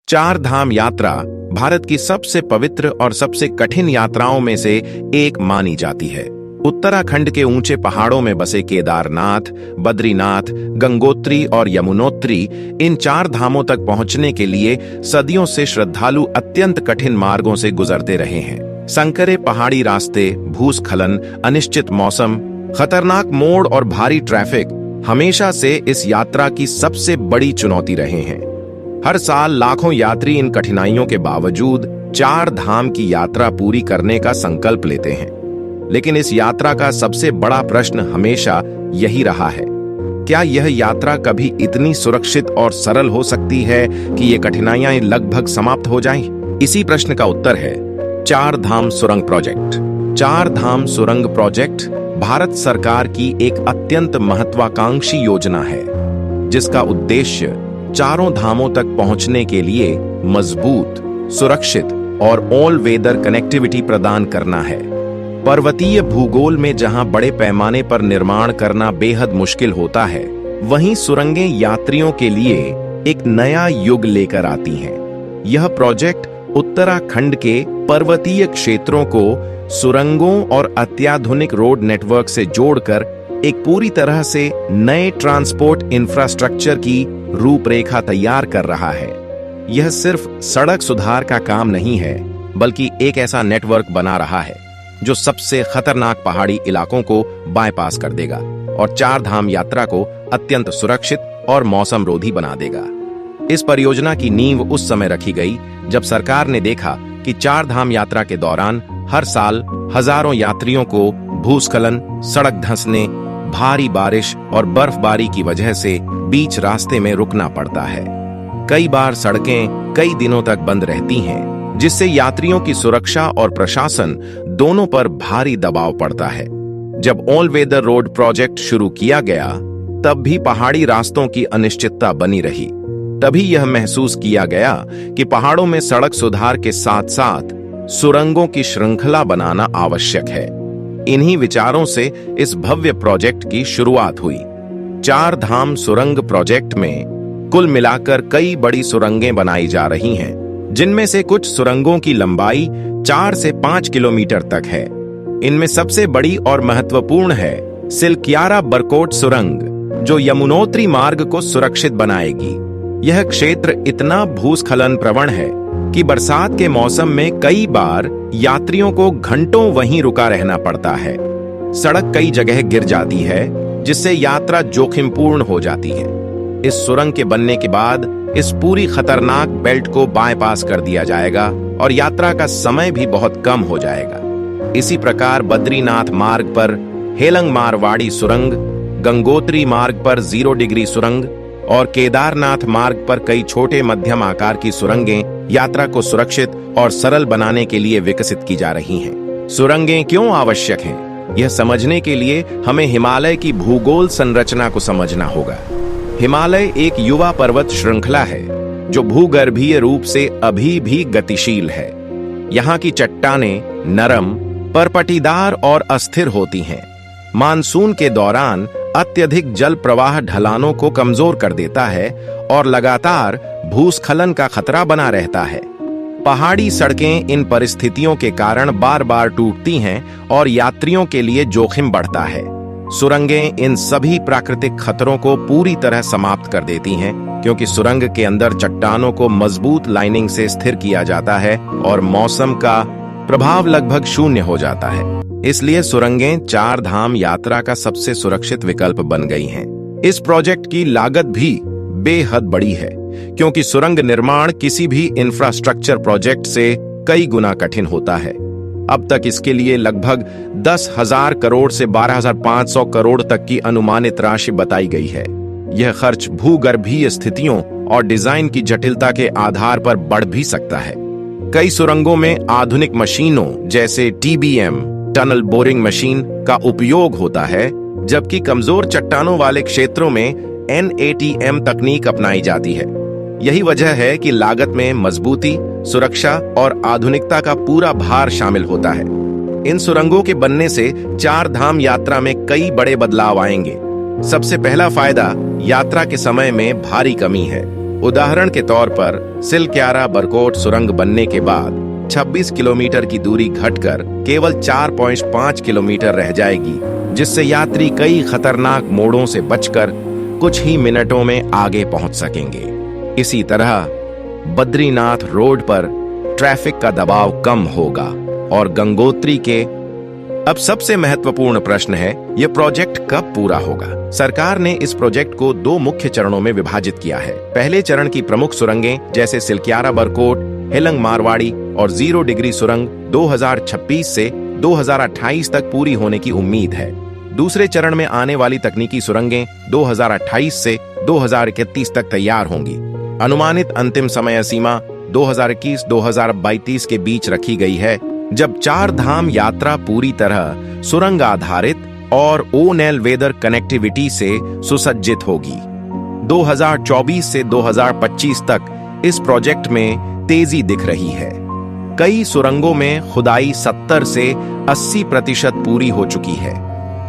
चार धाम यात्रा भारत की सबसे पवित्र और सबसे कठिन यात्राओं में से एक मानी जाती है। उत्तराखंड के ऊंचे पहाड़ों में बसे केदारनाथ, बद्रीनाथ, गंगोत्री और यमुनोत्री इन चार धामों तक पहुंचने के लिए सदियों से श्रद्धालु अत्यंत कठिन मार्गों से गुजरते रहे हैं। संकरे पहाड़ी रास्ते, भूस्खलन, अनिश्चित मौसम, खतरनाक मोड़ और भारी ट्रैफिक हमेशा से इस यात्रा की सबसे बड़ी चुनौती रहे हैं। हर साल लाखों यात्री इन कठिनाइयों के बावजूद चार धाम की यात्रा पूरी करने का संकल्प लेते हैं। लेकिन इस यात्रा का सबसे बड़ा प्रश्न हमेशा यही रहा है, क्या यह यात्रा कभी इतनी सुरक्षित और सरल हो सकती है कि ये कठिनाइयां लगभग समाप्त हो जाएं? इसी प्रश्न का उत्तर है चार धाम सुरंग प्रोजेक्ट। चार धाम सुरंग प्रोजेक्ट भारत सरकार की एक अत्यंत महत्वाकांक्षी योजना है, जिसका उद्देश्य चारों धामों तक पहुंचने के लिए मजबूत, सुरक्षित और ऑल वेदर कनेक्टिविटी प्रदान करना है। पर्वतीय भूगोल में जहां बड़े पैमाने पर निर्माण करना बेहद मुश्किल होता है, वहीं सुरंगें यात्रियों के लिए एक नया युग लेकर आती हैं। यह प्रोजेक्ट उत्तराखंड के पर्वतीय क्षेत्रों को सुरंगों और अत्याधुनिक रोड नेटवर्क से जोड़कर एक पूरी तरह से नए ट्रांसपोर्ट इंफ्रास्ट्रक्चर की रूपरेखा तैयार कर रहा है। यह सिर्फ सड़क सुधार का काम नहीं है, बल्कि एक ऐसा नेटवर्क बना रहा है जो सबसे खतरनाक पहाड़ी इलाकों को बाईपास कर देगा और चार धाम यात्रा को अत्यंत सुरक्षित और मौसम रोधी बना देगा। इस परियोजना की नींव उस समय रखी गई जब सरकार ने देखा कि चार धाम यात्रा के दौरान हर साल हजारों यात्रियों को भूस्खलन, सड़क धंसने, भारी बारिश और बर्फबारी की वजह से बीच रास्ते में रुकना पड़ता है। कई बार सड़कें कई दिनों तक बंद रहती हैं, जिससे यात्रियों की सुरक्षा और प्रशासन दोनों पर भारी दबाव पड़ता है। जब ऑल वेदर रोड प्रोजेक्ट शुरू किया गया, तब भी पहाड़ी रास्तों की अनिश्चितता बनी रही। तभी यह महसूस किया गया कि पहाड़ों में सड़क सुधार के साथ साथ सुरंगों की श्रृंखला बनाना आवश्यक है। इन्हीं विचारों से इस भव्य प्रोजेक्ट की शुरुआत हुई। चार धाम सुरंग प्रोजेक्ट में कुल मिलाकर कई बड़ी सुरंगें बनाई जा रही हैं, जिनमें से कुछ सुरंगों की लंबाई 4 से 5 किलोमीटर तक है। इनमें सबसे बड़ी और महत्वपूर्ण है सिलक्यारा बरकोट सुरंग, जो यमुनोत्री मार्ग को सुरक्षित बनाएगी। यह क्षेत्र इतना भूस्खलन प्रवण है कि बरसात के मौसम में कई बार यात्रियों को घंटों वहीं रुका रहना पड़ता है। सड़क कई जगह गिर जाती है, जिससे यात्रा जोखिमपूर्ण हो जाती है। इस सुरंग के बनने के बाद इस पूरी खतरनाक बेल्ट को बाईपास कर दिया जाएगा और यात्रा का समय भी बहुत कम हो जाएगा। इसी प्रकार बद्रीनाथ मार्ग पर हेलंग मारवाड़ी सुरंग, गंगोत्री मार्ग पर 0 डिग्री सुरंग और केदारनाथ मार्ग पर कई छोटे मध्यम आकार की सुरंगें यात्रा को सुरक्षित और सरल बनाने के लिए विकसित की जा रही हैं। सुरंगें क्यों आवश्यक हैं? यह समझने के लिए हमें हिमालय की भूगोल संरचना को समझना होगा। हिमालय एक युवा पर्वत श्रृंखला है जो भूगर्भीय रूप से अभी भी गतिशील है। यहाँ की चट्टानें नरम, परपटीदार और अस्थिर होती हैं। मानसून के दौरान अत्यधिक जल प्रवाह ढलानों को कमजोर कर देता है और लगातार भूस्खलन का खतरा बना रहता है। पहाड़ी सड़कें इन परिस्थितियों के कारण बार बार टूटती हैं और यात्रियों के लिए जोखिम बढ़ता है। सुरंगें इन सभी प्राकृतिक खतरों को पूरी तरह समाप्त कर देती हैं, क्योंकि सुरंग के अंदर चट्टानों को मजबूत लाइनिंग से स्थिर किया जाता है और मौसम का प्रभाव लगभग शून्य हो जाता है। इसलिए सुरंगें चार धाम यात्रा का सबसे सुरक्षित विकल्प बन गई हैं। इस प्रोजेक्ट की लागत भी बेहद बड़ी है, क्योंकि सुरंग निर्माण किसी भी इंफ्रास्ट्रक्चर प्रोजेक्ट से कई गुना कठिन होता है। अब तक इसके लिए लगभग 10,000 करोड़ से 12,500 करोड़ तक की अनुमानित राशि बताई गई है। यह खर्च भूगर्भीय स्थितियों और डिजाइन की जटिलता के आधार पर बढ़ भी सकता है। कई सुरंगों में आधुनिक मशीनों जैसे TBM, टनल बोरिंग मशीन का उपयोग होता है, जबकि कमजोर चट्टानों वाले क्षेत्रों में NATM तकनीक अपनाई जाती है। यही वजह है कि लागत में मजबूती, सुरक्षा और आधुनिकता का पूरा भार शामिल होता है। इन सुरंगों के बनने से चार धाम यात्रा में कई बड़े बदलाव आएंगे। सबसे पहला फायदा यात्रा के समय में भारी कमी है। उदाहरण के तौर पर सिलक्यारा बरकोट सुरंग बनने के बाद 26 किलोमीटर की दूरी घटकर केवल 4.5 किलोमीटर रह जाएगी, जिससे यात्री कई खतरनाक मोड़ों से बचकर कुछ ही मिनटों में आगे पहुंच सकेंगे। इसी तरह बद्रीनाथ रोड पर ट्रैफिक का दबाव कम होगा और गंगोत्री के अब सबसे महत्वपूर्ण प्रश्न है, यह प्रोजेक्ट कब पूरा होगा? सरकार ने इस प्रोजेक्ट को 2 मुख्य चरणों में विभाजित किया है। पहले चरण की प्रमुख सुरंगें जैसे सिलक्यारा बरकोट, हेलंग मारवाड़ी और 0 डिग्री सुरंग 2026 से 2028 तक पूरी होने की उम्मीद है। दूसरे चरण में आने वाली तकनीकी सुरंगें 2028 से 2031 तक तैयार होंगी। अनुमानित अंतिम समय सीमा 2021-2032 के बीच रखी गई है, जब 4 धाम यात्रा पूरी तरह सुरंग आधारित और ओनेल वेदर कनेक्टिविटी से सुसज्जित होगी। 2024 से 2025 तक इस प्रोजेक्ट में तेजी दिख रही है। कई सुरंगों में खुदाई 70 से 80% पूरी हो चुकी है।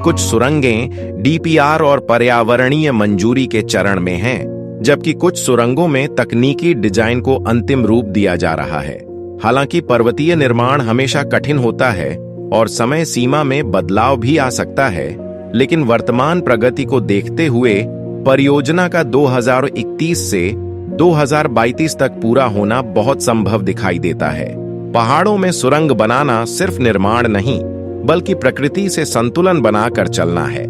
कुछ सुरंगें डीपीआर और पर्यावरणीय मंजूरी के चरण में हैं, जबकि कुछ सुरंगों में तकनीकी डिजाइन को अंतिम रूप दिया जा रहा है। हालांकि पर्वतीय निर्माण हमेशा कठिन होता है और समय सीमा में बदलाव भी आ सकता है, लेकिन वर्तमान प्रगति को देखते हुए परियोजना का 2031 से 2032 तक पूरा होना बहुत संभव दिखाई देता है। पहाड़ों में सुरंग बनाना सिर्फ निर्माण नहीं, बल्कि प्रकृति से संतुलन बनाकर चलना है।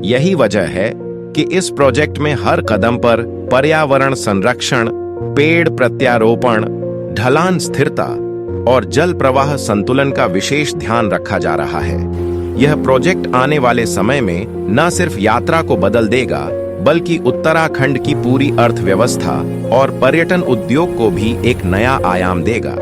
यही वजह है कि इस प्रोजेक्ट में हर कदम पर पर्यावरण संरक्षण, पेड़ प्रत्यारोपण, ढलान स्थिरता और जल प्रवाह संतुलन का विशेष ध्यान रखा जा रहा है। यह प्रोजेक्ट आने वाले समय में न सिर्फ यात्रा को बदल देगा, बल्कि उत्तराखंड की पूरी अर्थव्यवस्था और पर्यटन उद्योग को भी एक नया आयाम देगा।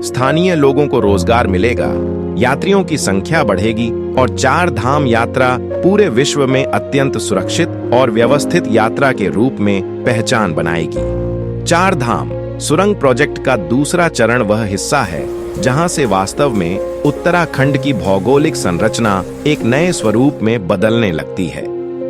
स्थानीय लोगों को रोजगार मिलेगा, यात्रियों की संख्या बढ़ेगी और 4 धाम यात्रा पूरे विश्व में अत्यंत सुरक्षित और व्यवस्थित यात्रा के रूप में पहचान बनाएगी। 4 धाम सुरंग प्रोजेक्ट का दूसरा चरण वह हिस्सा है जहां से वास्तव में उत्तराखंड की भौगोलिक संरचना एक नए स्वरूप में बदलने लगती है।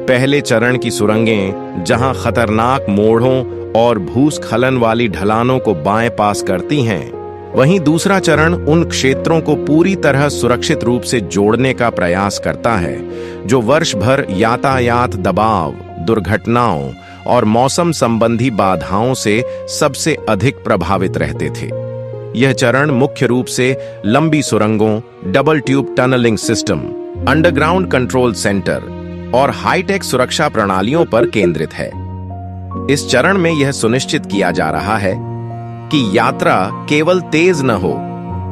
पहले चरण की सुरंगें जहां खतरनाक मोड़ों और भूस्खलन वाली ढलानों को बाएं पास करती हैं, वहीं दूसरा चरण उन क्षेत्रों को पूरी तरह सुरक्षित रूप से जोड़ने का प्रयास करता है जो वर्ष भर यातायात दबाव, दुर्घटनाओं और मौसम संबंधी बाधाओं से सबसे अधिक प्रभावित रहते थे। यह चरण मुख्य रूप से लंबी सुरंगों, double tube tunneling system, underground control center और हाईटेक सुरक्षा प्रणालियों पर केंद्रित है। इस चरण में यह सुनिश्चित किया जा रहा है कि यात्रा केवल तेज न हो,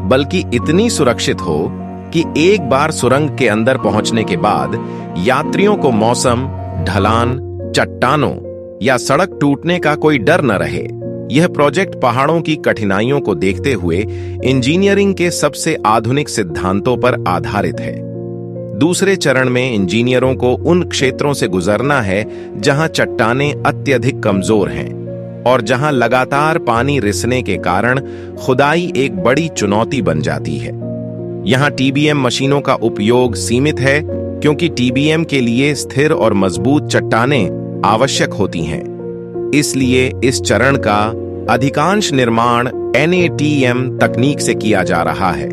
बल्कि इतनी सुरक्षित हो कि एक बार सुरंग के अंदर पहुंचने के बाद यात्रियों को मौसम, ढलान, चट्टानों या सड़क टूटने का कोई डर न रहे। यह प्रोजेक्ट पहाड़ों की कठिनाइयों को देखते हुए इंजीनियरिंग के सबसे आधुनिक सिद्धांतों पर आधारित है। दूसरे चरण में इंजीनियरों को उन क्षेत्रों से गुजरना है जहां चट्टानें अत्यधिक कमजोर हैं और जहां लगातार पानी रिसने के कारण खुदाई एक बड़ी चुनौती बन जाती है। यहां टीबीएम मशीनों का उपयोग सीमित है, क्योंकि टीबीएम के लिए स्थिर और मजबूत चट्टानें आवश्यक होती हैं। इसलिए इस चरण का अधिकांश निर्माण NATM तकनीक से किया जा रहा है।